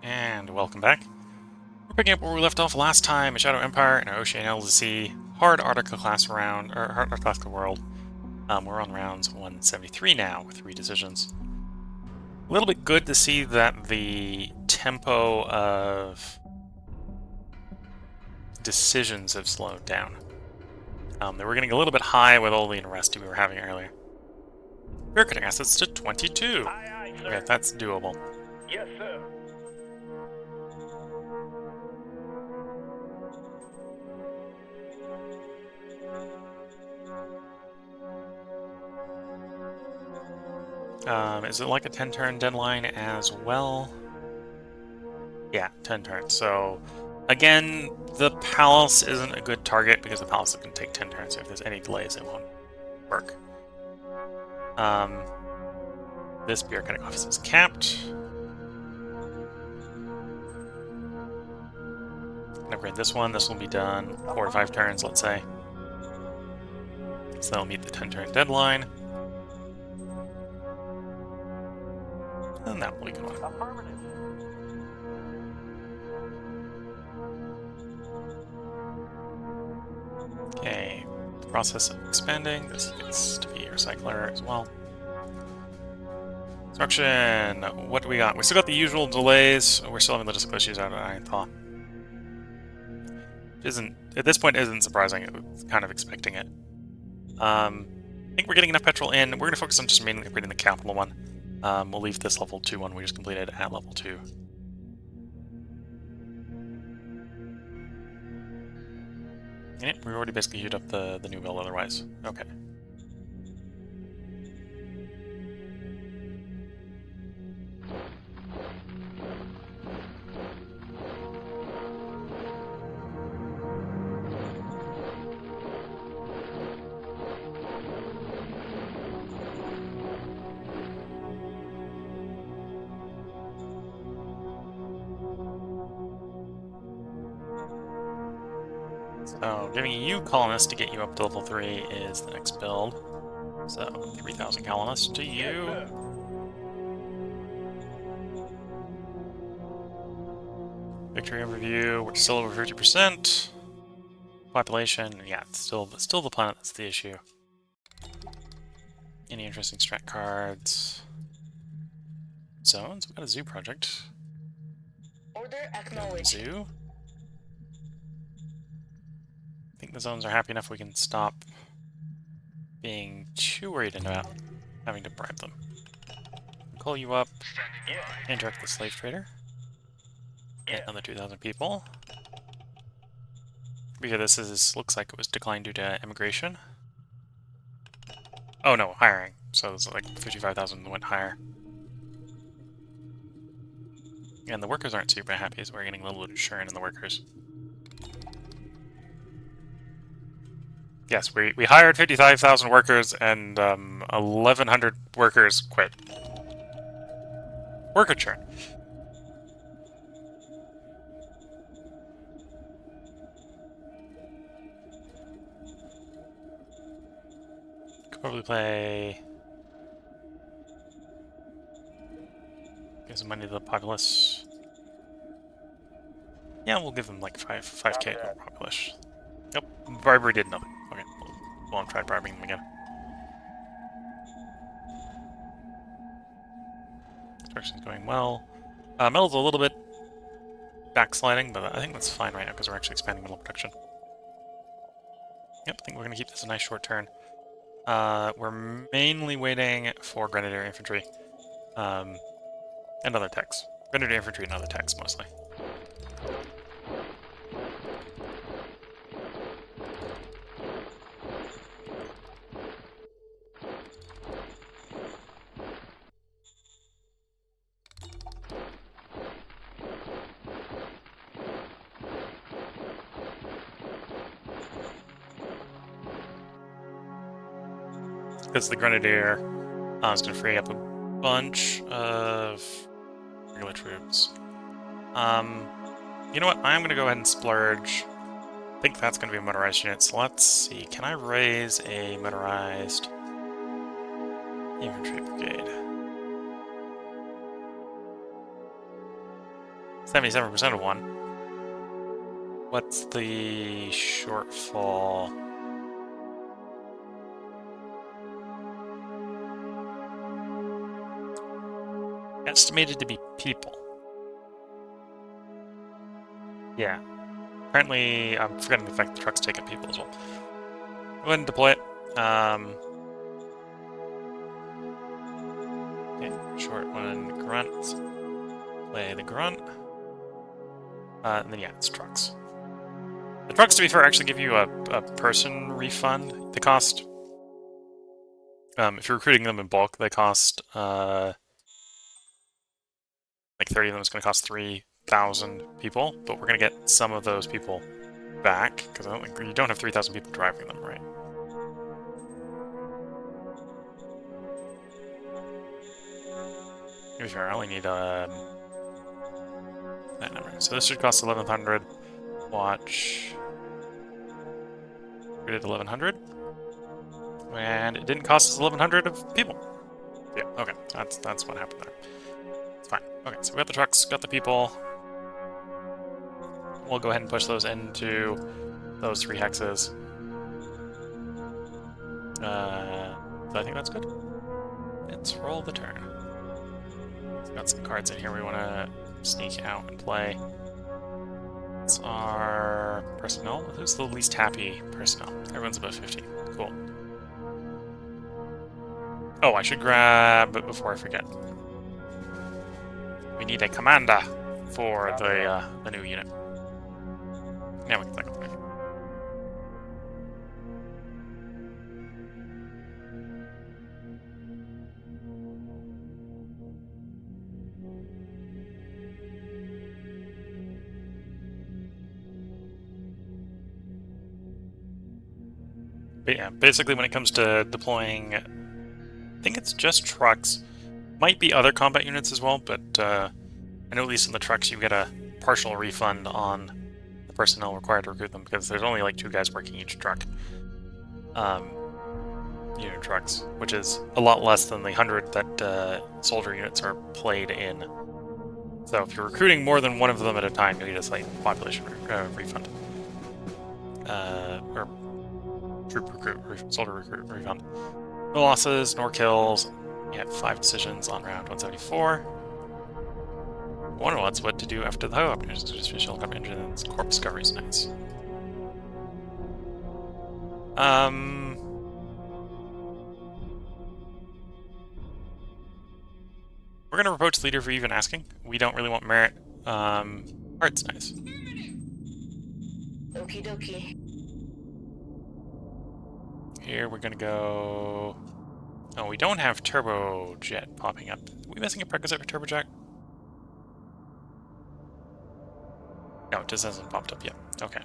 And welcome back. We're picking up where we left off last time in Shadow Empire in our Oceania DLC hard Artica class round, or hard Artica world. We're on rounds 173 now with 3 decisions. A little bit good to see that the tempo of decisions have slowed down. They were getting a little bit high with all the unrest we were having earlier. We're cutting assets to 22. Aye, sir. Okay, that's doable. Yes, sir. Is it like a 10-turn deadline as well? Yeah, 10 turns. So, again, the palace isn't a good target because the palace is going to take 10 turns. So if there's any delays, it won't work. This bureaucratic office is capped. Upgrade this one. This will be done 4 to 5 turns, let's say. So that'll meet the 10-turn deadline. And that will be good one. Affirmative. Okay, the process of expanding. This gets to be a recycler as well. Construction. What do we got? We still got the usual delays. We're still having logistical issues out of Ironthaw. Isn't at this point isn't surprising. I was kind of expecting it. I think we're getting enough petrol in. We're going to focus on just mainly upgrading the capital one. We'll leave this level 2 one we just completed at level 2. Yeah, we already basically hewed up the new build otherwise. Okay. So, giving you colonists to get you up to level 3 is the next build. So, 3,000 colonists to you. Yes, Victory overview, we're still over 50%. Population, yeah, it's still the planet that's the issue. Any interesting strat cards? Zones, we've got a zoo project. Order acknowledged. Zoo. I think the zones are happy enough we can stop being too worried about having to bribe them. Call you up, interact with the slave trader. Get another 2,000 people. Because this looks like it was declined due to immigration. Oh no, hiring. So it's like 55,000 went higher. And the workers aren't super happy, so we're getting a little bit of churn in the workers. Yes, we hired 55,000 workers and 1,100 workers quit. Worker churn. Could probably play... Give some money to the populace. Yeah, we'll give them like 5k to the populace. Yep, bribery did nothing. Okay, we'll won't try bribing them again. Construction's going well. Metal's a little bit backsliding, but I think that's fine right now because we're actually expanding metal production. Yep, I think we're going to keep this a nice short turn. We're mainly waiting for Grenadier Infantry. And other techs. Grenadier Infantry and other techs, mostly. Because the Grenadier is going to free up a bunch of regular troops. You know what? I'm going to go ahead and splurge. I think that's going to be a motorized unit. So let's see. Can I raise a motorized infantry brigade? 77% of one. What's the shortfall? Estimated to be people. Yeah. Apparently, I'm forgetting the fact the trucks take up people as well. Go ahead and deploy it. Okay, short one grunt. Play the grunt. And then yeah, it's trucks. The trucks, to be fair, actually give you a person refund. They cost, if you're recruiting them in bulk, they cost, like 30 of them is going to cost 3,000 people, but we're going to get some of those people back, because I don't think you don't have 3,000 people driving them, right? To be fair, I only need that number. So this should cost 1,100. Watch. We did 1,100. And it didn't cost us 1,100 of people. Yeah, okay. That's what happened there. It's fine. Okay, so we got the trucks, got the people. We'll go ahead and push those into those 3 hexes. So I think that's good. Let's roll the turn. So got some cards in here we want to sneak out and play. It's our personnel. Who's the least happy personnel? Everyone's above 50. Cool. Oh, I should grab it before I forget. We need a commander for the new unit. Now we can click on it. But yeah, basically when it comes to deploying, I think it's just trucks. Might be other combat units as well, but I know at least in the trucks you get a partial refund on the personnel required to recruit them, because there's only like 2 guys working each truck. Unit trucks, which is a lot less than the 100 that soldier units are played in. So if you're recruiting more than one of them at a time, you'll get a slight population refund. Or troop recruit, soldier recruit refund. No losses, nor kills. You have 5 decisions on round 174. One of what's what to do after the helicopters. Official helicopter engines. Corpse discovery is nice. We're gonna approach the leader for even asking. We don't really want merit. Art's nice. Okie dokie. Here we're gonna go. Oh, we don't have turbojet popping up. Are we missing a prerequisite for turbojet? No, it just hasn't popped up yet. Okay.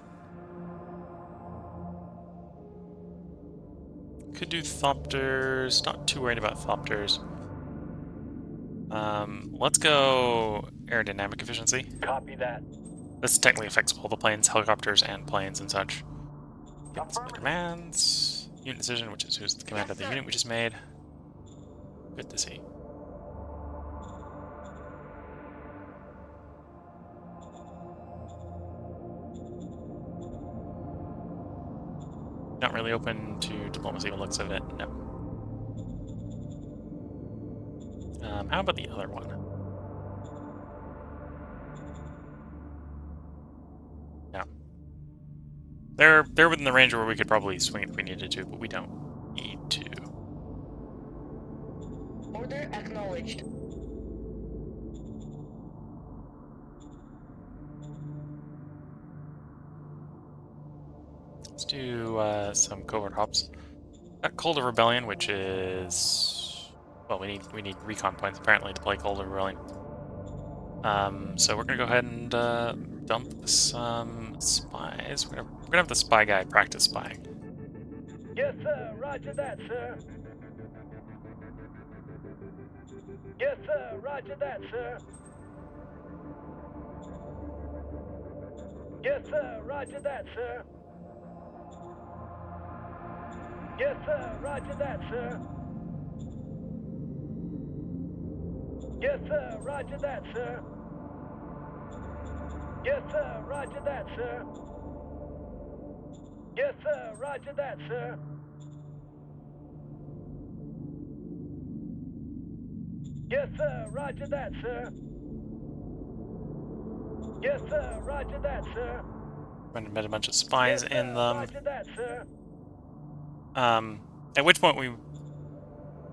Could do Thopters. Not too worried about Thopters. Let's go aerodynamic efficiency. Copy that. This technically affects all the planes, helicopters, and planes and such. Get some commands. Unit decision, which is who's the commander of the unit we just made. Good to see. Not really open to diplomacy by the looks of it, no. How about the other one? No. They're within the range where we could probably swing if we needed to, but we don't need to. Order acknowledged. Let's do some covert hops. Got Cold of Rebellion, which is... Well, we need recon points apparently to play Cold of Rebellion. So we're gonna go ahead and dump some spies. We're gonna have the spy guy practice spying. Yes, sir. Roger that, sir. Yes, sir. Roger that, sir. Yes, sir. Roger that, sir. Yes, sir. Roger that, sir. Yes, sir. Roger that, sir. Yes, sir. Roger that, sir. Yes, sir. Roger that, sir. Yes, sir. Roger that, sir. Yes, sir. Roger that, sir. Going to embed a bunch of spies Yes, in sir. them. Roger that, sir. At which point we...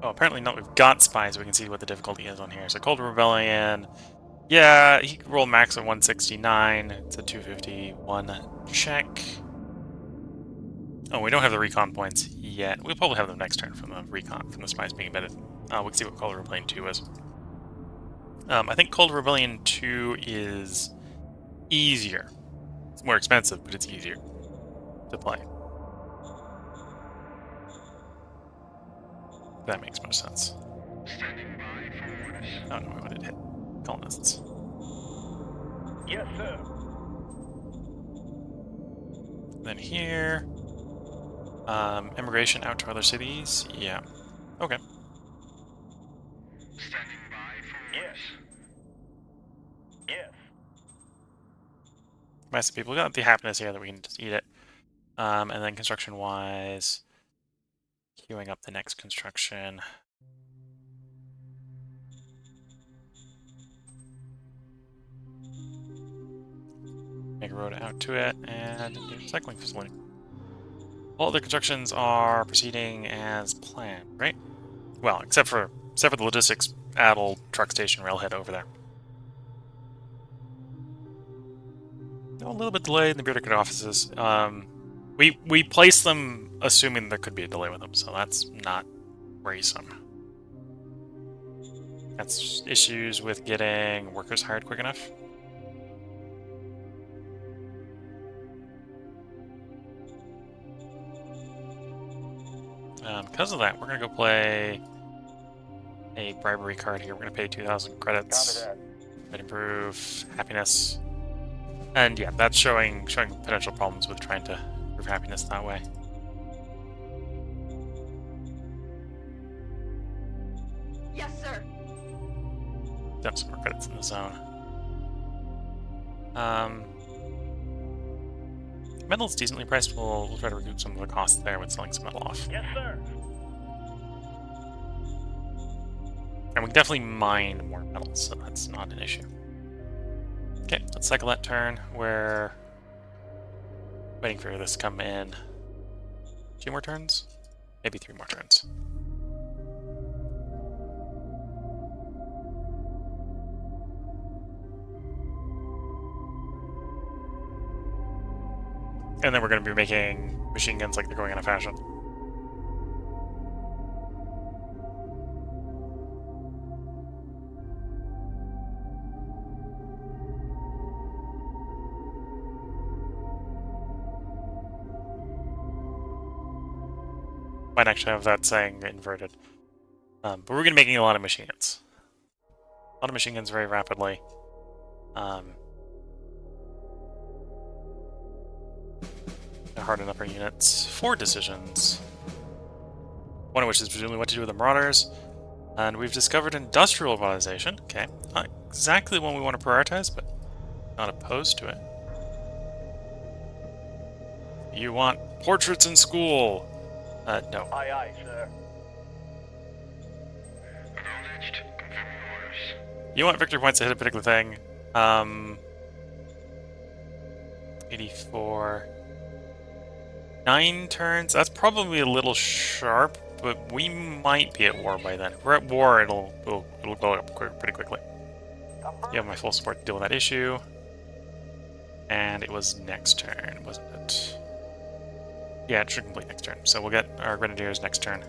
Oh, apparently not. We've got spies. We can see what the difficulty is on here. So Cold Rebellion. Yeah, he could roll max of 169. It's a 251 check. Oh, we don't have the recon points yet. We'll probably have them next turn from the recon, from the spies being embedded. We can see what Cold Rebellion 2 is. I think Cold Rebellion 2 is easier. It's more expensive, but it's easier to play. That makes more sense. Oh no, I wanted to hit colonists. Yes, sir. Then here, immigration out to other cities. Yeah. Okay. Yes. Yes. Massive people. We got the happiness here that we can just eat it. And then construction-wise, queuing up the next construction. Make a road out to it, and a recycling facility. All other constructions are proceeding as planned, right? Well, except for the logistics Adel truck station railhead over there. A little bit delayed in the bureaucratic offices. We placed them assuming there could be a delay with them, so that's not worrisome. That's issues with getting workers hired quick enough. Because of that, we're going to go play a bribery card here. We're going to pay 2,000 credits. Might improve happiness. And yeah, that's showing potential problems with trying to improve happiness that way. Yes, sir. Dump some more credits in the zone. Metal's decently priced. We'll try to recoup some of the costs there with selling some metal off. Yes, sir. And we can definitely mine more metal, so that's not an issue. Okay, let's cycle that turn. We're waiting for this to come in. 2 more turns? Maybe 3 more turns. And then we're going to be making machine guns like they're going out of fashion. Might actually have that saying inverted. But we're going to be making a lot of machine guns. A lot of machine guns very rapidly. Harden up our units. 4 decisions. One of which is presumably what to do with the Marauders. And we've discovered industrial urbanization. Okay. Not exactly the one we want to prioritize, but not opposed to it. You want portraits in school? No. Aye, aye, sir. You want victory points to hit a particular thing. 84. 9 turns. That's probably a little sharp, but we might be at war by then. If we're at war, it'll go up pretty quickly. You have my full support to deal with that issue. And it was next turn, wasn't it? Yeah, it should complete next turn. So we'll get our Grenadiers next turn.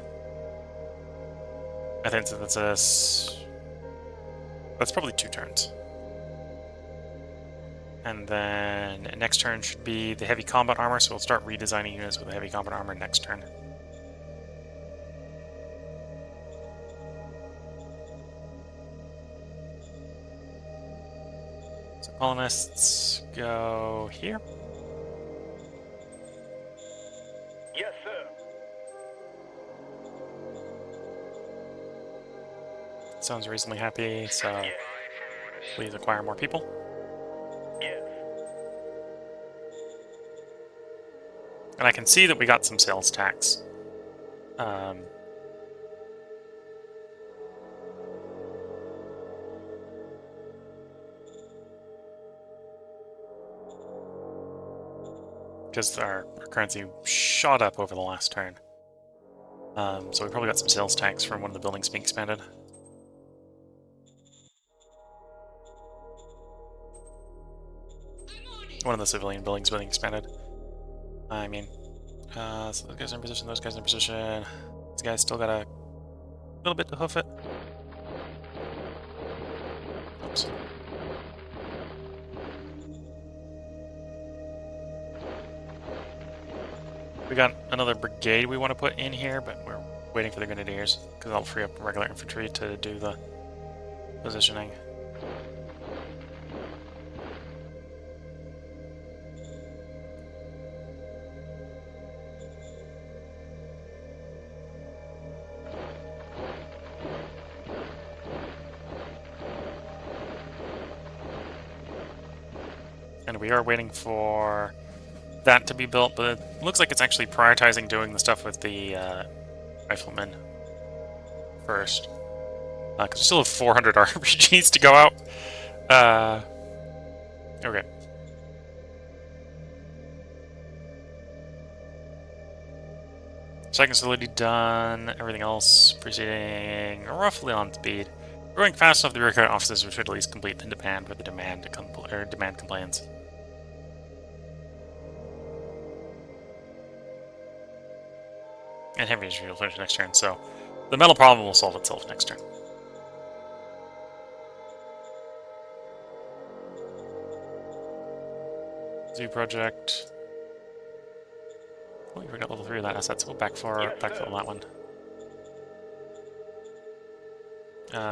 I think that's probably 2 turns. And then next turn should be the heavy combat armor, so we'll start redesigning units with the heavy combat armor next turn. So colonists go here. Yes, sir. Sounds reasonably happy, so please acquire more people. Yes. And I can see that we got some sales tax. Because our currency shot up over the last turn. So we probably got some sales tax from one of the buildings being expanded. One of the civilian buildings being expanded. I mean, so those guys are in position, those guys are in position. These guys still got a little bit to hoof it. Oops. We got another brigade we want to put in here, but we're waiting for the grenadiers, because that'll free up regular infantry to do the positioning. And we are waiting for that to be built, but it looks like it's actually prioritizing doing the stuff with the riflemen first. Because we still have 400 RPGs to go out. Okay. Second facility done. Everything else proceeding roughly on speed. We're going fast enough the bureaucratic offices, which should at least complete the demand for the demand complaints. And heavy industry will finish next turn, so the metal problem will solve itself next turn. Zoo project. Oh, we got level 3 of that asset, so we'll backfill that one.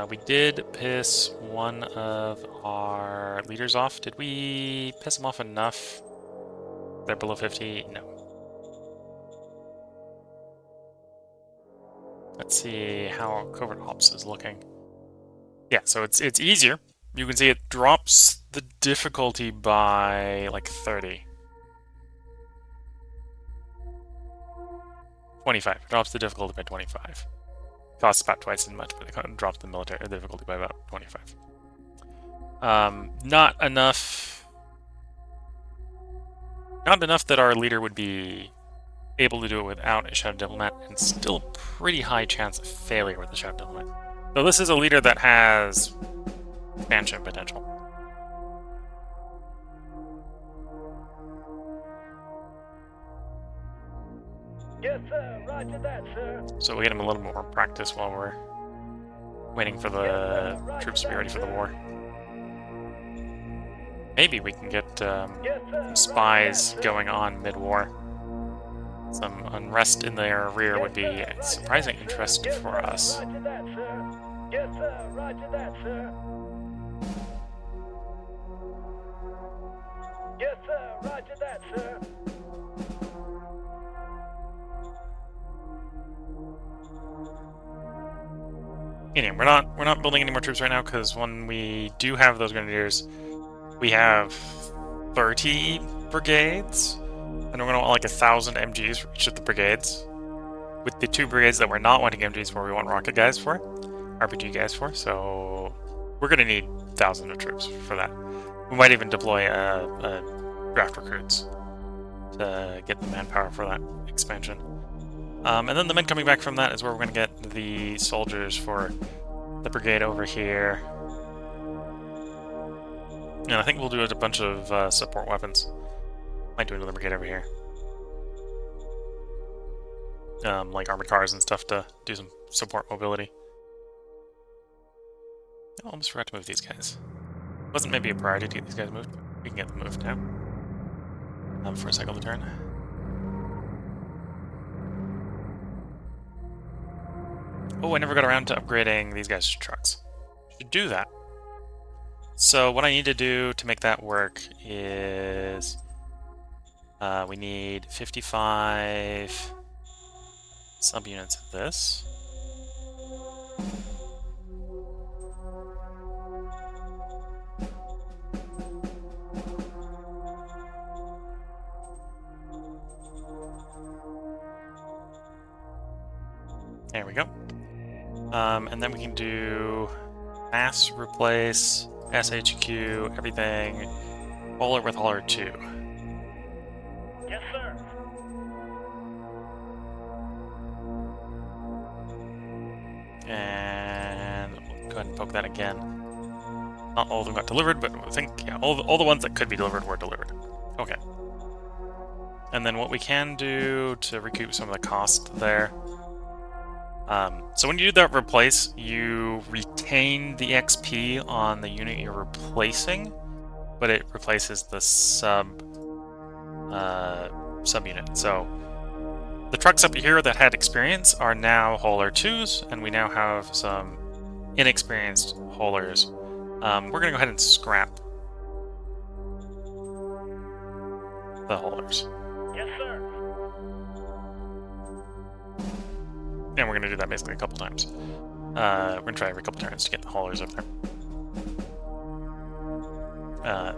We did piss one of our leaders off. Did we piss them off enough? They're below 50? No. Let's see how covert ops is looking. Yeah, so it's easier. You can see it drops the difficulty by like 30. 25. It drops the difficulty by 25. Costs about twice as much, but it drops the military difficulty by about 25. Not enough that our leader would be able to do it without a Shadow Diplomat, and still a pretty high chance of failure with the Shadow Diplomat. So this is a leader that has expansion potential. Yes, sir. Roger that, sir. So we'll get him a little more practice while we're waiting for the troops to be ready for the war. Maybe we can get some spies going on mid-war. Some unrest in their rear would be a surprising interest for us. Roger that, sir. Yes, sir. Roger that, sir. Yes, sir. Roger that, sir. Anyway, we're not building any more troops right now, because when we do have those grenadiers, we have 30 brigades, and we're gonna want like 1,000 MGs for each of the brigades. With the 2 brigades that we're not wanting MGs for, we want rocket guys for, RPG guys for. So we're gonna need thousands of troops for that. We might even deploy a draft recruits to get the manpower for that expansion. And then the men coming back from that is where we're going to get the soldiers for the brigade over here. And I think we'll do a bunch of support weapons. Might do another brigade over here. Like armored cars and stuff to do some support mobility. I almost forgot to move these guys. Wasn't maybe a priority to get these guys moved, but we can get them moved now. Before I cycle the turn. Oh, I never got around to upgrading these guys' trucks. Should do that. So what I need to do to make that work is we need 55 subunits of this. There we go. And then we can do mass replace, SHQ, everything. Hauler with hauler 2. Yes, sir. And we'll go ahead and poke that again. Not all of them got delivered, but I think, yeah, all the ones that could be delivered were delivered. Okay. And then what we can do to recoup some of the cost there. So when you do that replace, you retain the XP on the unit you're replacing, but it replaces the subunit. So the trucks up here that had experience are now hauler 2s, and we now have some inexperienced haulers. We're going to go ahead and scrap the haulers. Yes, sir. And we're going to do that basically a couple times. We're going to try every couple turns to get the haulers up there.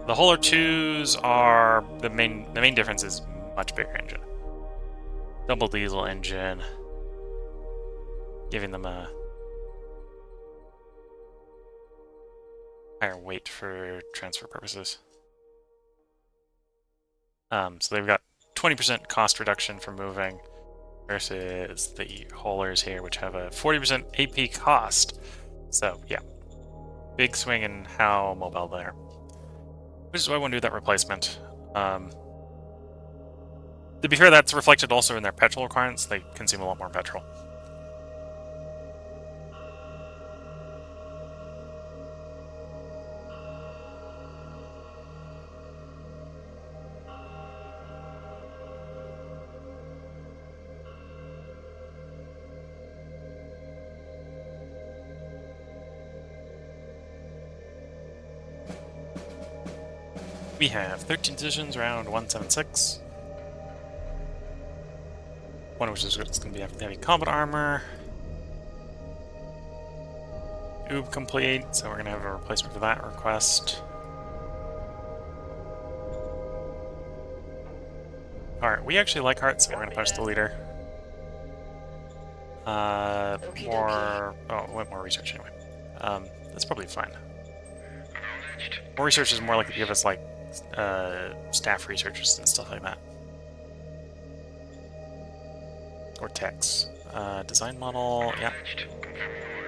The hauler 2s are the main difference is much bigger engine. Double diesel engine, giving them a higher weight for transfer purposes. So they've got 20% cost reduction for moving versus the haulers here, which have a 40% AP cost. So yeah, big swing in how mobile they are. Which is why I want to do that replacement. To be fair, that's reflected also in their petrol requirements. They consume a lot more petrol. We have 13 decisions, round 176. One of which is going to be heavy combat armor. Oob complete, so we're going to have a replacement for that request. Alright, we actually like hearts, so we're going to push the leader. More... Oh, more research anyway. That's probably fine. More research is more likely to give us, like, staff researchers and stuff like that. Or techs. Design model, yeah.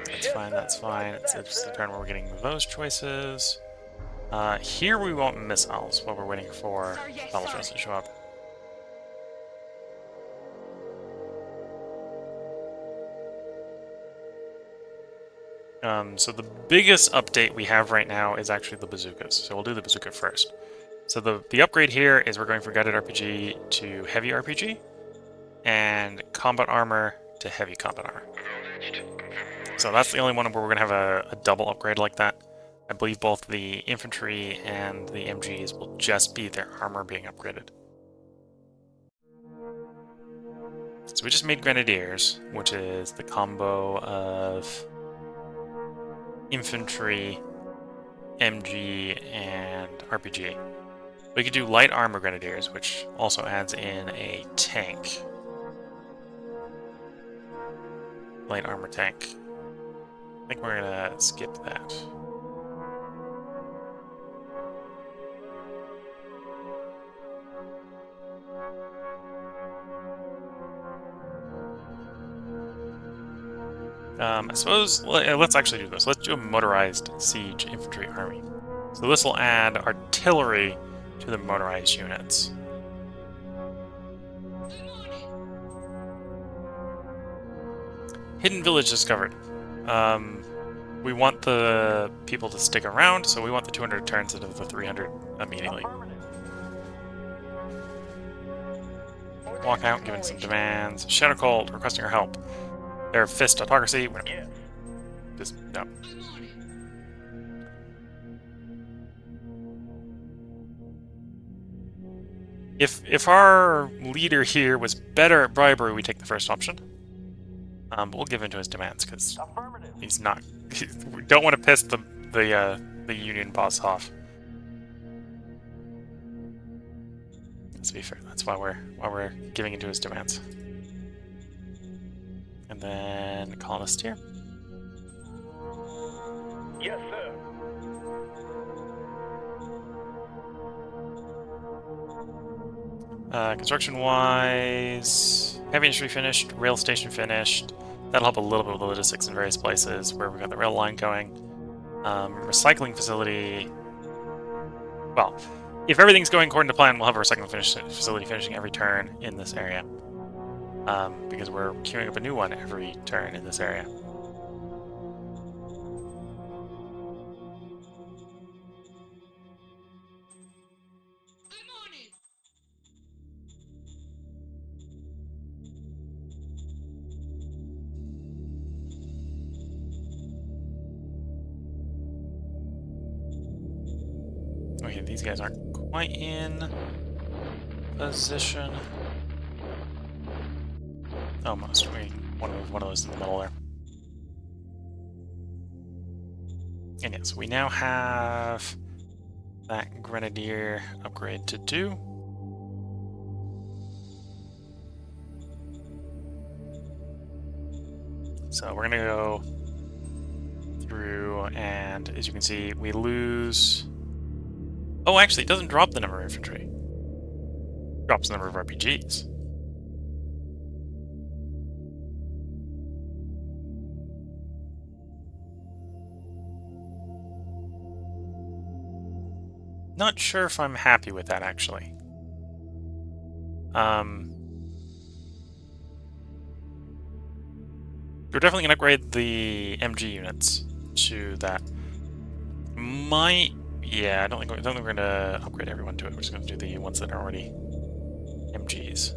That's fine, that's fine. It's the turn where we're getting those choices. Here we want missiles while we're waiting for battle trust to show up. So the biggest update we have right now is actually the bazookas. So we'll do the bazooka first. So the upgrade here is we're going from guided RPG to heavy RPG, and combat armor to heavy combat armor. So that's the only one where we're going to have a double upgrade like that. I believe both the infantry and the MGs will just be their armor being upgraded. So we just made Grenadiers, which is the combo of infantry, MG, and RPG. We could do light armor Grenadiers, which also adds in a tank. Light armor tank. I think we're gonna skip that. I suppose, let's actually do this. Let's do a motorized siege infantry army. So this will add artillery to the motorized units. Hidden village discovered. We want the people to stick around, so we want the 200 turns instead of the 300 immediately. Walk out, giving some demands. Shadow Cult requesting our help. Their fist autocracy. Yes. Just no. If our leader here was better at bribery, we take the first option. But we'll give in to his demands because he's not. We don't want to piss the union boss off. Let's be fair. That's why we're giving into his demands. And then colonist here. Yes, sir. Construction-wise, heavy industry finished, rail station finished. That'll help a little bit with the logistics in various places where we've got the rail line going. Recycling facility. Well, if everything's going according to plan, we'll have a recycling facility finishing every turn in this area. Because we're queuing up a new one every turn in this area. Okay, these guys aren't quite in position. Almost. We want to move one of those in the middle there. And yes, we now have that Grenadier upgrade to do. So we're going to go through, and as you can see, we lose... Oh, actually, it doesn't drop the number of infantry. It drops the number of RPGs. Not sure if I'm happy with that, actually. We're definitely going to upgrade the MG units to that. Yeah, I don't think we're going to upgrade everyone to it. We're just going to do the ones that are already MGs.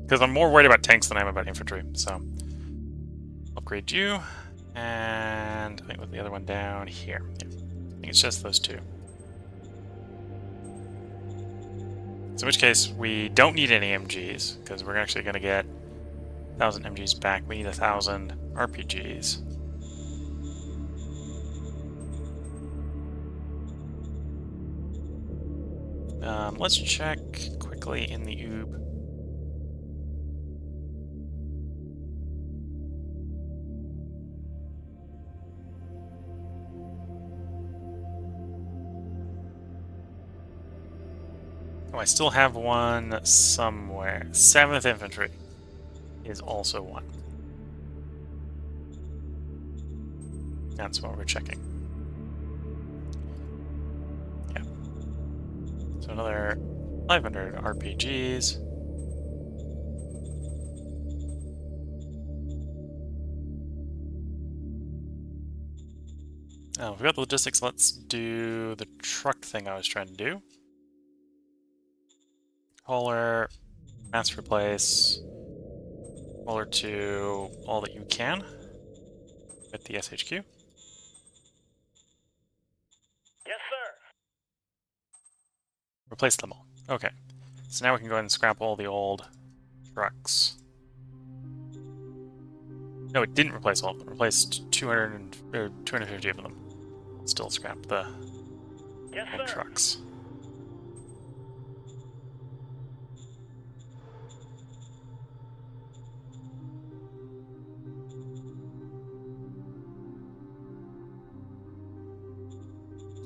Because I'm more worried about tanks than I am about infantry, so... Upgrade you, and I think with the other one down here. Yeah. I think it's just those two. So in which case, we don't need any MGs, because we're actually going to get 1,000 MGs back. We need 1,000 RPGs. Let's check quickly in the OOB. Oh, I still have one somewhere. 7th Infantry is also one. That's what we're checking. Yeah. So another 500 RPGs. Oh, we've got the logistics. Let's do the truck thing I was trying to do. Hauler, mass replace, hauler to all that you can with the SHQ. Yes, sir. Replace them all. Okay. So now we can go ahead and scrap all the old trucks. No, it didn't replace all of them. It replaced 250 of them. Still scrap the Yes, old sir. trucks.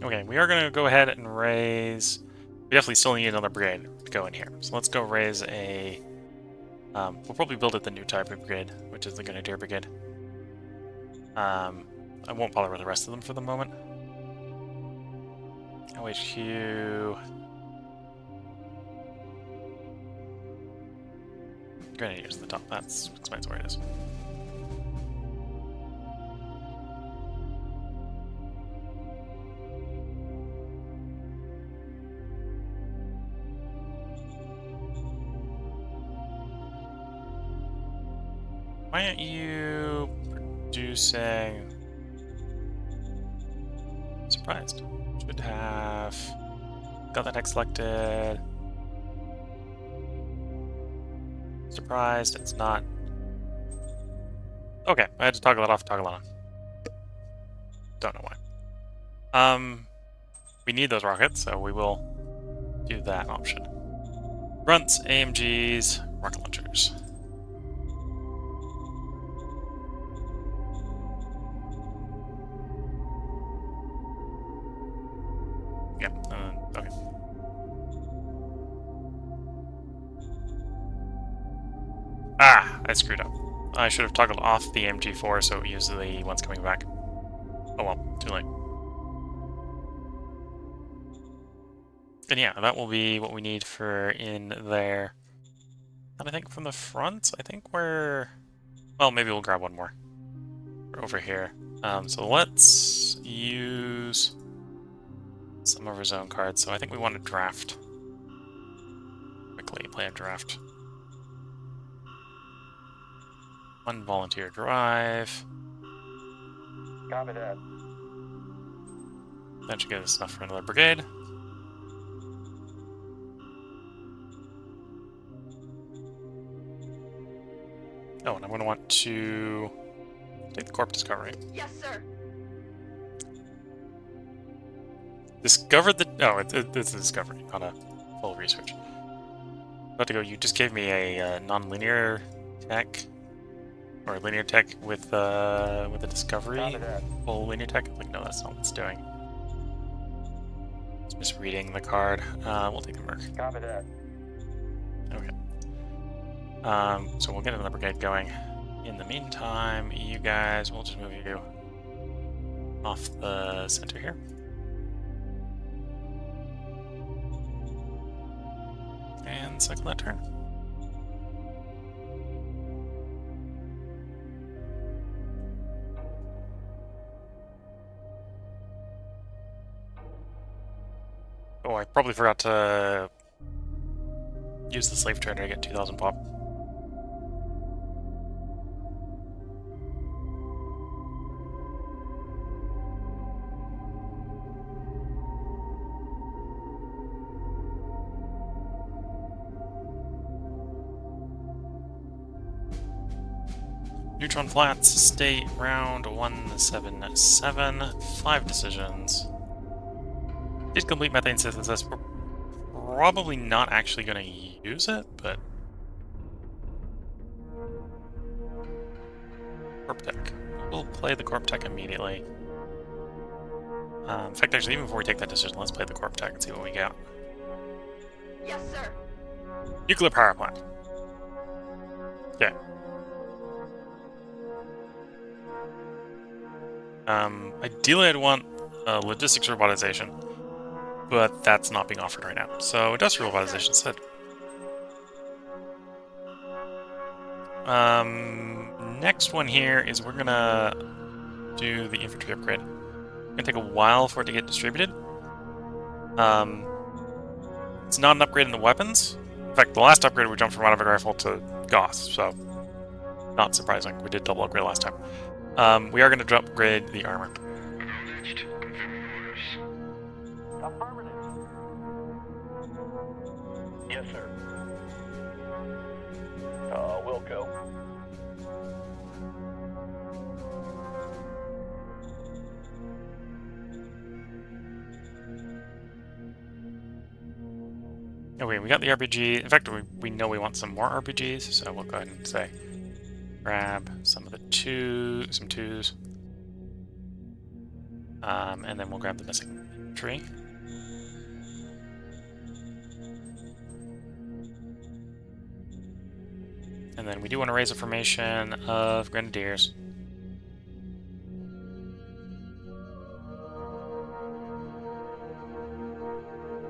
Okay, we are going to go ahead and raise... We definitely still need another brigade to go in here. So let's go raise a... we'll probably build it the new type of brigade, which is the Grenadier Brigade. I won't bother with the rest of them for the moment. OHQ... Grenadiers at the top. That explains where it is. Why aren't you producing... I'm surprised. Should have got that X selected. Surprised it's not. Okay, I had to toggle it off, toggle it on. Don't know why. We need those rockets, so we will do that option. Grunts, AMGs, rocket launchers. Yeah, okay. Ah, I screwed up. I should have toggled off the MG4 so it used the ones coming back. Oh well, too late. And yeah, that will be what we need for in there. And I think from the front, I think we're... Well, maybe we'll grab one more. We're over here. So let's use some of our zone cards. So I think we want to draft. Quickly play a draft. One volunteer drive. Copy that. That should get us enough for another brigade. Oh, and I'm going to want to take the Corp Discovery. Yes, sir. Discovered the... Oh, it's a discovery, not a full research. About to go, you just gave me a non-linear tech, or linear tech with a discovery. Copy that. Full linear tech? Like, no, that's not what it's doing. It's misreading the card. We'll take the Merc. Copy that. Okay. So we'll get another brigade going. In the meantime, you guys, we'll just move you off the center here. And cycle that turn. Oh, I probably forgot to use the slave trader to get 2,000 pop. Neutron Flats, State, Round 177, 5 decisions. Did complete methane synthesis. We're probably not actually going to use it, but... Corp Tech. We'll play the Corp Tech immediately. In fact, actually, even before we take that decision, let's play the Corp Tech and see what we get. Yes, sir. Nuclear power plant. Yeah. Ideally I'd want logistics robotization, but that's not being offered right now. So industrial robotization instead. Next one here is we're gonna do the infantry upgrade. It's gonna take a while for it to get distributed. It's not an upgrade in the weapons. In fact, the last upgrade we jumped from automatic rifle to Goth, so not surprising. We did double upgrade last time. We are going to upgrade the armor. Affirmative. Yes, sir. We'll go. Okay, we got the RPG. In fact, we know we want some more RPGs, so we'll go ahead and say grab some of the some twos. And then we'll grab the missing tree. And then we do want to raise a formation of Grenadiers.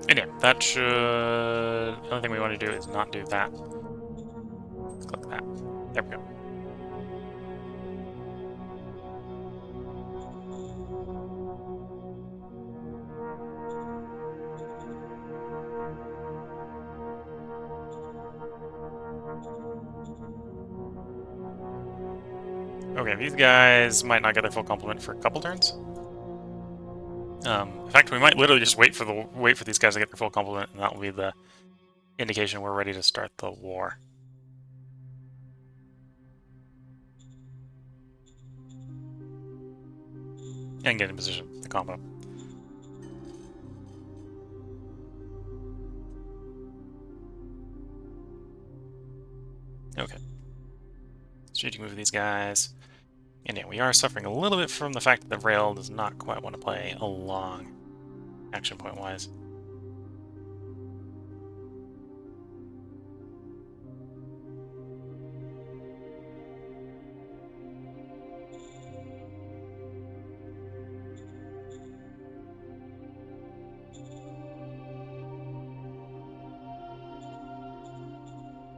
And yeah, that should... The only thing we want to do is not do that. Let's click that. There we go. Okay, these guys might not get their full complement for a couple turns. In fact, we might literally just wait for these guys to get their full complement, and that will be the indication we're ready to start the war. And get in position, the combo. Okay. Strategic move of these guys. And yeah, we are suffering a little bit from the fact that the rail does not quite want to play along. action point wise.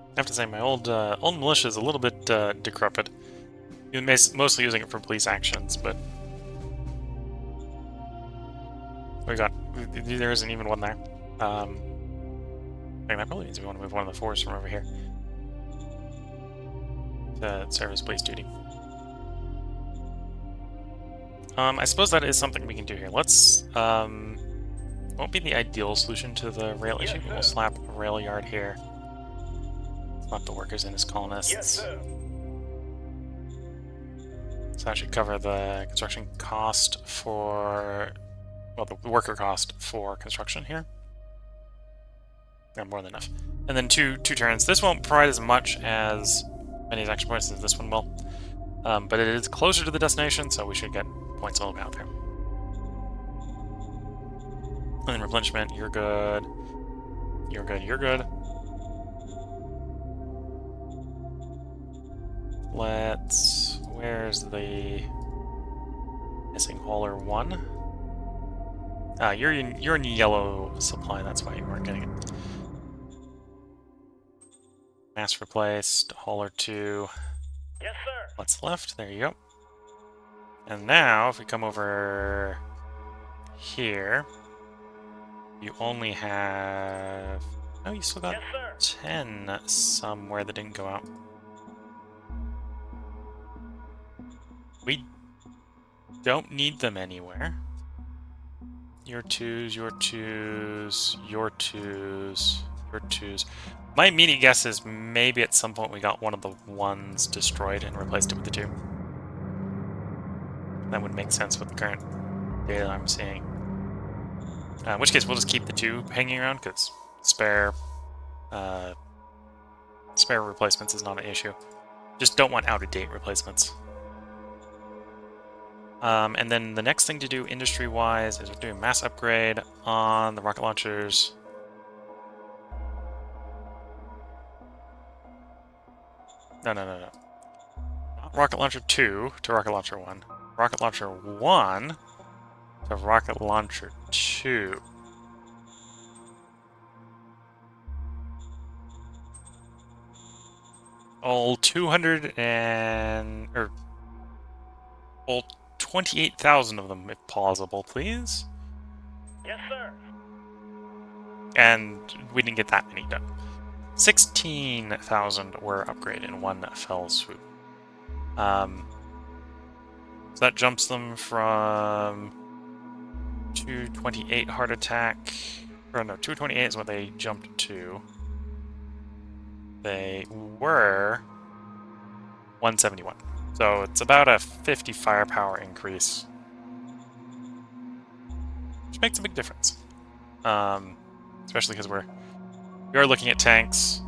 I have to say, my old militia is a little bit decrepit. Mostly using it for police actions, but there isn't even one there. I think that probably means we want to move one of the fours from over here to serve as police duty. I suppose that is something we can do here. Let's won't be the ideal solution to the rail issue, but we'll slap a rail yard here. Let the workers in as colonists. Yes, sir. So that should cover the construction cost for, well, the worker cost for construction here. Yeah, more than enough. And then two turns. This won't provide as much as many action points as this one will, but it is closer to the destination, so we should get points all about there. And then replenishment, you're good. You're good, you're good. Where's the missing hauler 1? You're in yellow supply, that's why you weren't getting it. Mass replaced, hauler 2. Yes, sir. What's left? There you go. And now, if we come over here, you only have... Oh, you still got Yes, sir. 10 somewhere that didn't go out. We don't need them anywhere. Your 2s, your 2s, your 2s, your 2s. My immediate guess is maybe at some point we got one of the 1s destroyed and replaced it with the 2. That would make sense with the current data I'm seeing. In which case, we'll just keep the 2 hanging around, because spare replacements is not an issue. Just don't want out-of-date replacements. And then the next thing to do industry-wise is we're doing mass upgrade on the rocket launchers. No. Not rocket launcher 2 to rocket launcher 1. Rocket launcher 1 to rocket launcher 2. All 28,000 of them, if possible, please. Yes, sir. And we didn't get that many done. 16,000 were upgraded in one fell swoop. So that jumps them from 228 heart attack, or no, 228 is what they jumped to. They were 171. So it's about a 50 firepower increase, which makes a big difference. Especially because we are looking at tanks.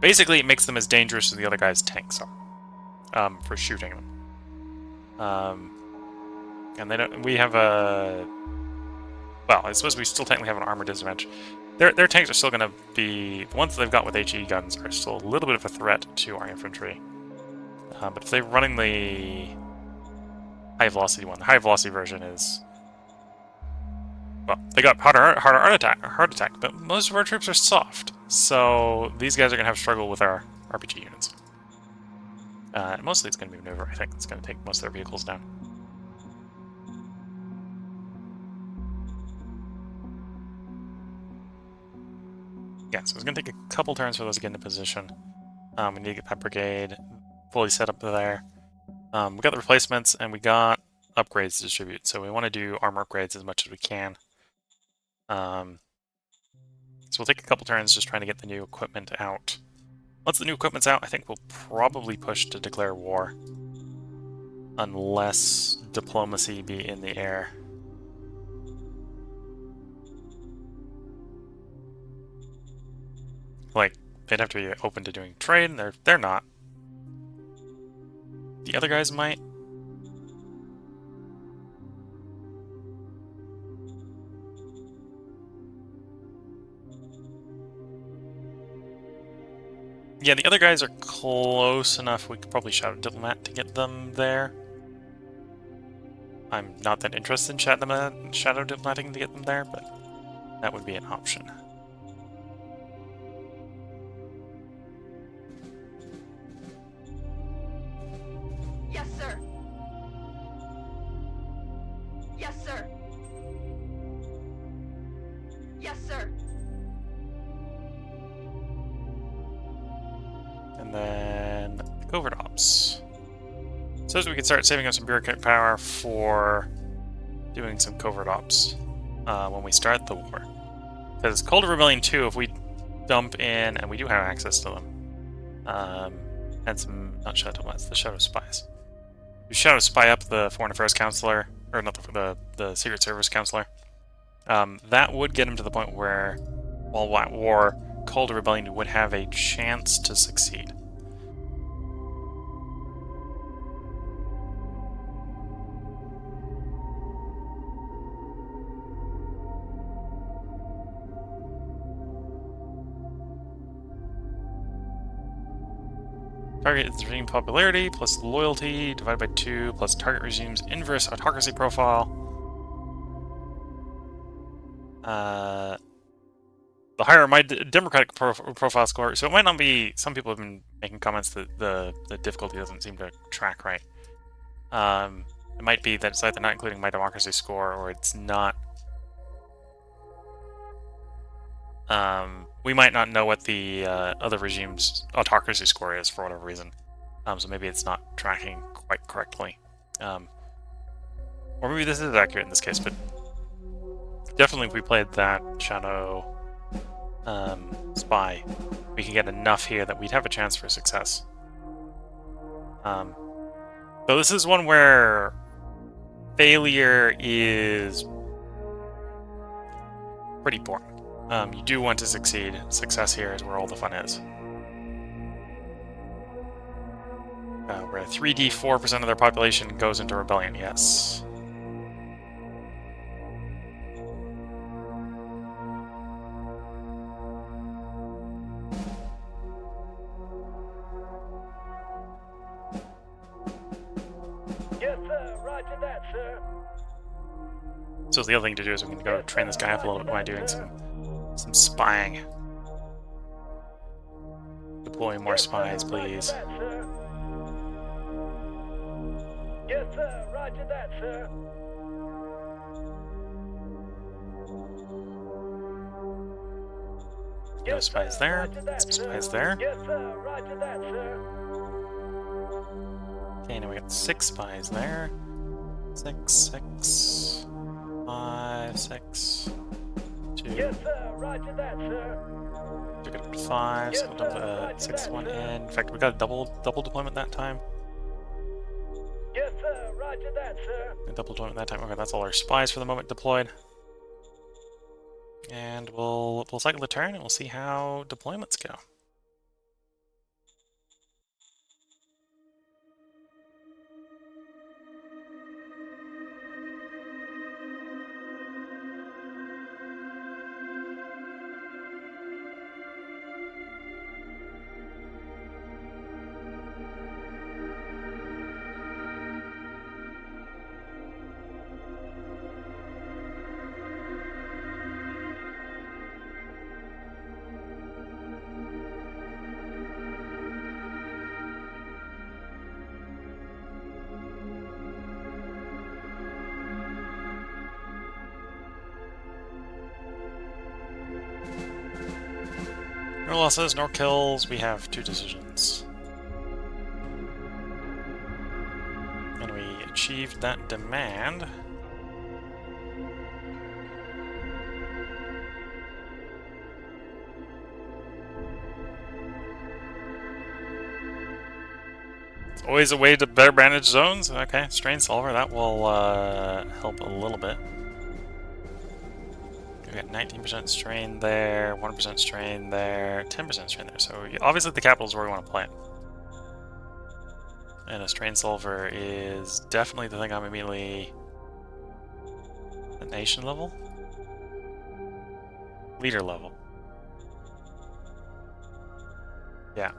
Basically, it makes them as dangerous as the other guy's tanks are for shooting them. And they don't. We have a. Well, I suppose we still technically have an armor disadvantage. Their tanks are still going to be, the ones that they've got with HE guns are still a little bit of a threat to our infantry. But if they're running the high velocity one, the high velocity version is, well, they got harder heart attack, but most of our troops are soft, so these guys are going to have struggle with our RPG units. Mostly it's going to be maneuver, I think. It's going to take most of their vehicles down. Yeah, so it's going to take a couple turns for those to get into position. We need to get that brigade fully set up there. We got the replacements, and we got upgrades to distribute, so we want to do armor upgrades as much as we can. So we'll take a couple turns just trying to get the new equipment out. Once the new equipment's out, I think we'll probably push to declare war. Unless diplomacy be in the air. Like, they'd have to be open to doing trade, and they're not. The other guys might. Yeah, the other guys are close enough. We could probably Shadow Diplomat to get them there. I'm not that interested in Shadow Diplomating to get them there, but that would be an option. Yes, sir. Yes, sir. Yes, sir. And then Covert Ops. So we can start saving up some bureaucratic power for doing some Covert Ops when we start the war. Because Cold Rebellion 2, if we dump in, and we do have access to them, and some, not Shadow Diplomats, the Shadow Spies. We Shadow Spy up the Foreign Affairs Counselor, or not the Secret Service Counselor. That would get him to the point where, while at war, Cold Rebellion would have a chance to succeed. Target is regime popularity plus loyalty divided by 2 plus target regime's inverse autocracy profile. The higher my democratic profile score, so it might not be. Some people have been making comments that the difficulty doesn't seem to track right. It might be that it's either not including my democracy score or it's not. We might not know what the other regime's autocracy score is for whatever reason. So maybe it's not tracking quite correctly. Or maybe this is accurate in this case, but definitely if we played that Shadow Spy, we can get enough here that we'd have a chance for success. So this is one where failure is pretty important. You do want to succeed. Success here is where all the fun is. Where 3D 4% of their population goes into rebellion, yes. Yes, sir. Roger that, sir. So the other thing to do is we can go train this guy up a little bit by doing some spying. Deploy more spies, please. Yes, sir. Roger that, sir. No spies there. Some spies there. Yes, sir. Roger that, sir. Okay, now we got 6 spies there. 6, 6, 5, 6, 2. Yes, sir. Roger that, sir. Took it up to 5, so we'll dump the 6th one in. In fact, we got a double deployment that time. Yes, sir. Roger that, sir. A double deployment that time. Okay, that's all our spies for the moment deployed. And we'll cycle the turn and we'll see how deployments go. No losses, no kills. We have 2 decisions. And we achieved that demand. It's always a way to better manage zones. Okay, strain solver, that will help a little bit. We got 19% strain there, 1% strain there, 10% strain there. So obviously the capital is where we want to play it. And a strain solver is definitely the thing I'm immediately at nation level? Leader level. Yeah.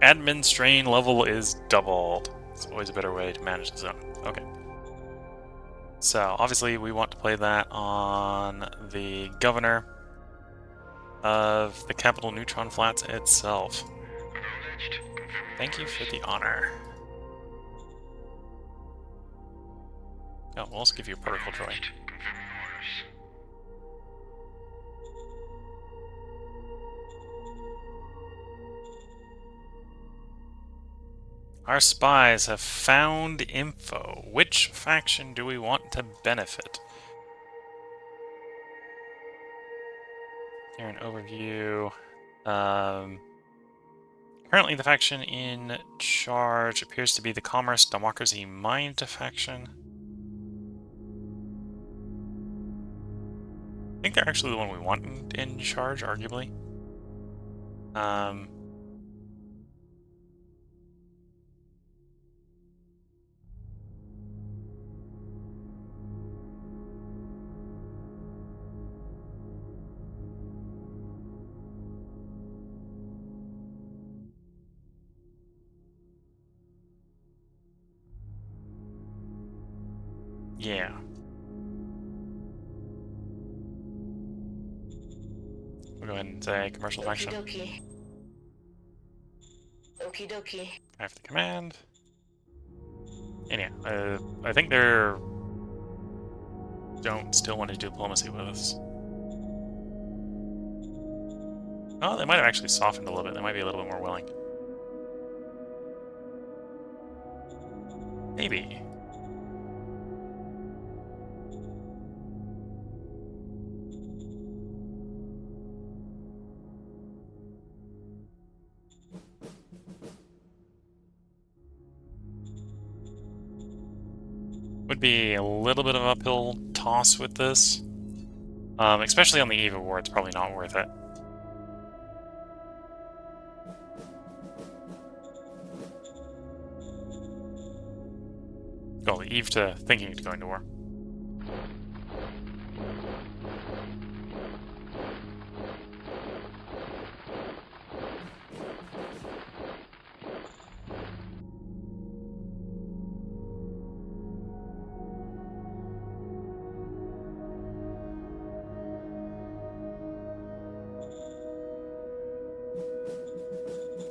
Admin strain level is doubled. It's always a better way to manage the zone. Okay. So, obviously, we want to play that on the governor of the Capital Neutron Flats itself. Thank you for the honor. Oh, we'll also give you a protocol droid. Our spies have found info. Which faction do we want to benefit? Here, an overview. Currently, the faction in charge appears to be the Commerce Democracy Mind faction. I think they're actually the one we want in charge, arguably. Yeah. We'll go ahead and say commercial faction. Okie dokie. I have the command. And yeah, I think they're don't still want to do diplomacy with us. Oh, they might have actually softened a little bit. They might be a little bit more willing. Maybe. Would be a little bit of an uphill toss with this. Especially on the eve of war, it's probably not worth it. Well, the eve to thinking of going to war.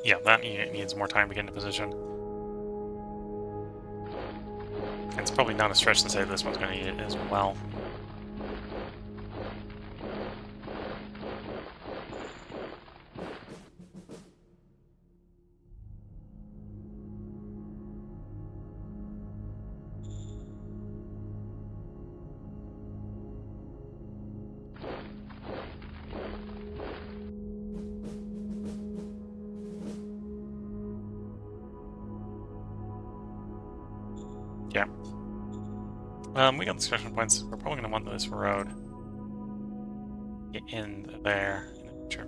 Yeah, that unit needs more time to get into position. And it's probably not a stretch to say this one's going to need it as well. Yeah. We got discussion points. We're probably going to want this road. Get in there in the future.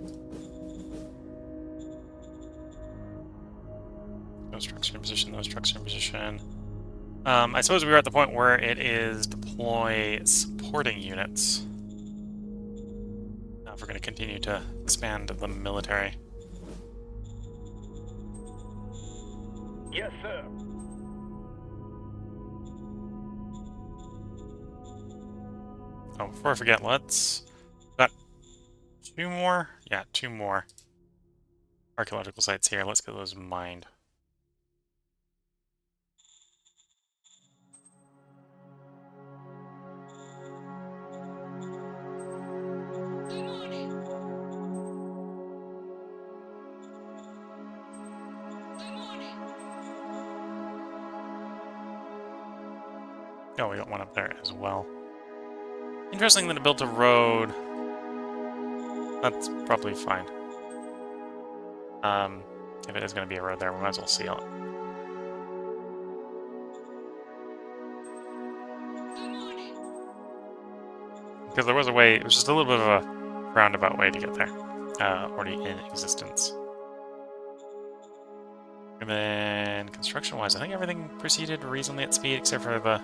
Those trucks are in position, those trucks are in position. I suppose we are at the point where it is deploy supporting units. If we're going to continue to expand the military. Yes, sir. Oh, before I forget, let's... Got 2 more? Yeah, 2 more archaeological sites here. Let's get those mined. Oh, we got one up there as well. Interesting that it built a road. That's probably fine. If it is going to be a road there, we might as well seal it. Because there was a way, it was just a little bit of a roundabout way to get there. Already in existence. And then, construction-wise, I think everything proceeded reasonably at speed, except for the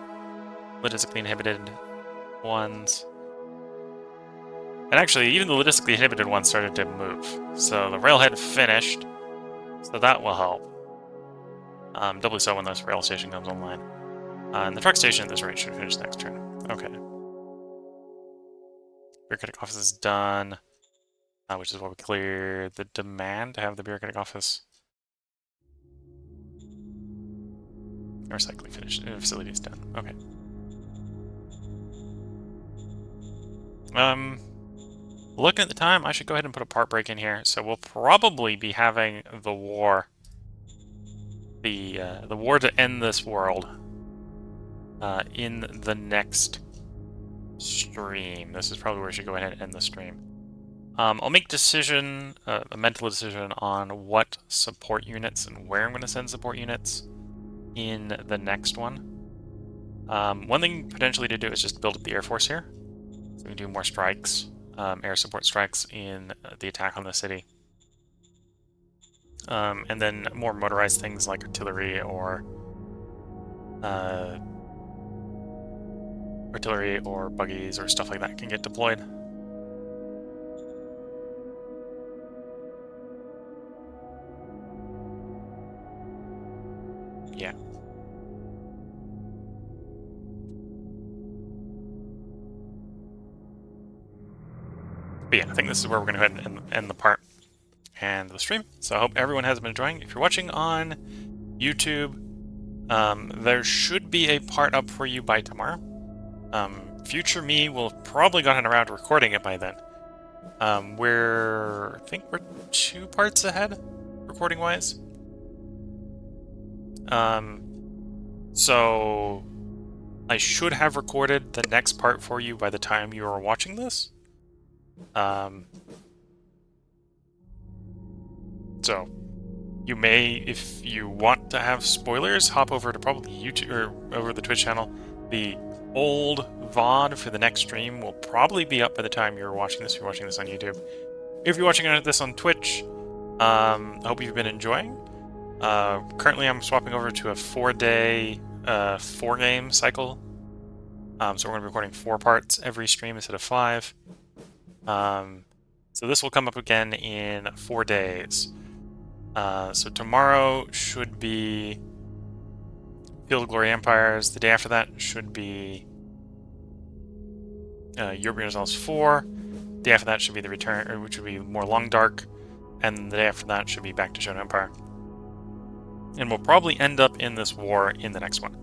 logistically inhibited ones. And actually, even the logistically inhibited ones started to move. So the railhead finished, so that will help. Doubly so when this rail station comes online. And the truck station at this rate should finish next turn. Okay. Bureaucratic office is done, which is why we cleared the demand to have the bureaucratic office. Recycling finished. Facility is done. Okay. Looking at the time, I should go ahead and put a part break in here. So we'll probably be having the war, the war to end this world, in the next stream. This is probably where I should go ahead and end the stream. I'll make a mental decision on what support units and where I'm going to send support units in the next one. One thing potentially to do is just build up the Air Force here. So we can do more strikes, air support strikes in the attack on the city. And then more motorized things like artillery or buggies or stuff like that can get deployed. Yeah. But yeah, I think this is where we're going to go ahead and end the part and the stream. So I hope everyone has been enjoying. If you're watching on YouTube, there should be a part up for you by tomorrow. Future me will have probably gotten around to recording it by then. I think we're 2 parts ahead, recording-wise. So I should have recorded the next part for you by the time you are watching this. So you may, if you want to have spoilers, hop over to probably YouTube or over the Twitch channel. The old VOD for the next stream will probably be up by the time you're watching this. If you're watching this on YouTube. If you're watching this on Twitch, I hope you've been enjoying. Currently, I'm swapping over to a 4-day, 4-game cycle. So we're going to be recording 4 parts every stream instead of 5. So this will come up again in 4 days. So tomorrow should be Field of Glory Empires. The day after that should be European Results 4. The day after that should be the Return, which would be more Long Dark. And the day after that should be back to Shonen Empire. And we'll probably end up in this war in the next one.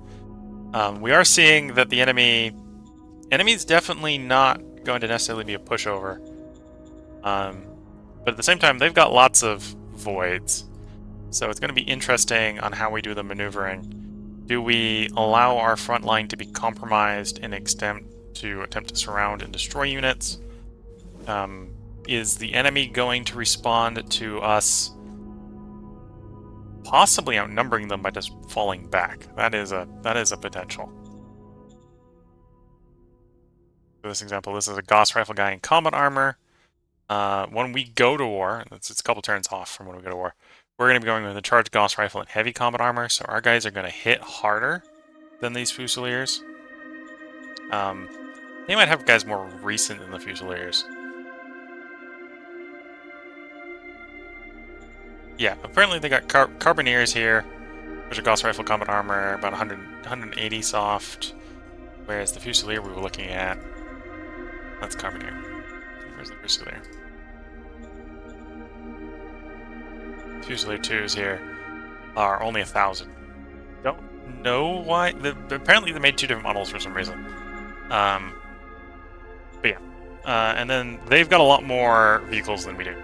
We are seeing that the enemy's definitely not going to necessarily be a pushover. But at the same time, they've got lots of voids. So it's going to be interesting on how we do the maneuvering. Do we allow our front line to be compromised in extent to attempt to surround and destroy units? Is the enemy going to respond to us possibly outnumbering them by just falling back? That is a potential. For this example, this is a Gauss rifle guy in combat armor. When we go to war, it's a couple turns off from when we go to war, we're going to be going with a charged Gauss rifle and heavy combat armor, so our guys are going to hit harder than these Fusiliers. They might have guys more recent than the Fusiliers. Yeah, apparently they got Carbineers here, which are Gauss rifle combat armor, about 180 soft, whereas the Fusilier we were looking at, that's Carbineer. Where's the Fusilier? Fusilier 2s here are only 1,000. Don't know why. Apparently they made 2 different models for some reason. But yeah. And then they've got a lot more vehicles than we do.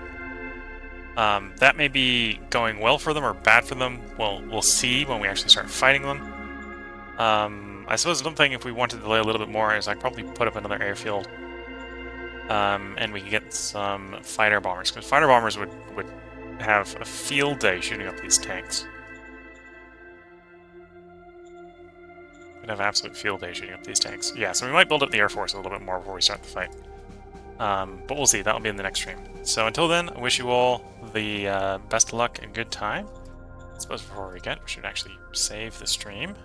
That may be going well for them or bad for them. Well, we'll see when we actually start fighting them. I suppose another thing, if we wanted to delay a little bit more, is I'd probably put up another airfield. And we can get some fighter bombers, because fighter bombers would have a field day shooting up these tanks. Would have absolute field day shooting up these tanks. Yeah, so we might build up the Air Force a little bit more before we start the fight. But we'll see. That'll be in the next stream. So until then, I wish you all the best of luck and good time. I suppose before we should actually save the stream.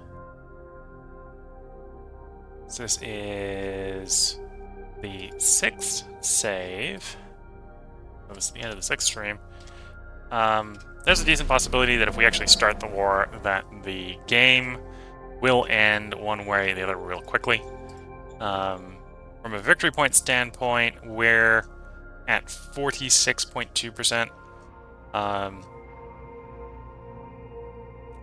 So this is the 6th save. That was the end of the 6th stream. There's a decent possibility that if we actually start the war, that the game will end one way or the other real quickly. From a victory point standpoint, we're at 46.2%.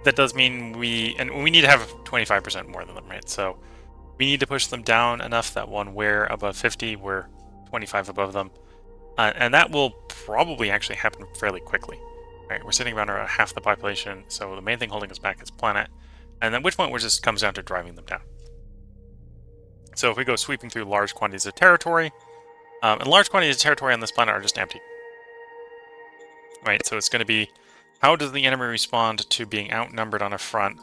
That does mean we need to have 25% more than them, right? So we need to push them down enough that when we're above 50, we're 25 above them. And that will probably actually happen fairly quickly. Right, we're sitting around half the population, so the main thing holding us back is planet. And at which point it just comes down to driving them down. So if we go sweeping through large quantities of territory, and large quantities of territory on this planet are just empty. Right, so it's going to be, how does the enemy respond to being outnumbered on a front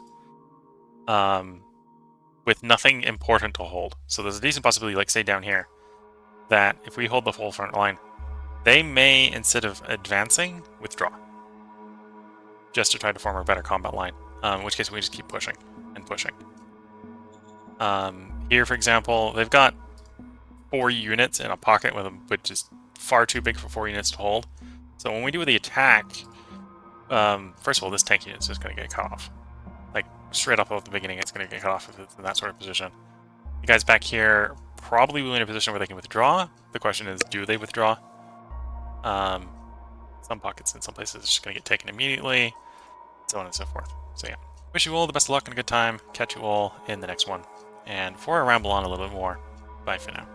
with nothing important to hold? So there's a decent possibility, like say down here, that if we hold the full front line, they may, instead of advancing, withdraw. Just to try to form a better combat line. In which case we just keep pushing and pushing. Here, for example, they've got 4 units in a pocket with them, which is far too big for 4 units to hold. So when we do the attack, first of all, this tank unit is just going to get cut off. Like, straight up at the beginning, it's going to get cut off if it's in that sort of position. The guys back here probably will be in a position where they can withdraw. The question is, do they withdraw? Some pockets in some places are just going to get taken immediately, so on and so forth. So yeah, wish you all the best of luck and a good time. Catch you all in the next one. And before I ramble on a little bit more, bye for now.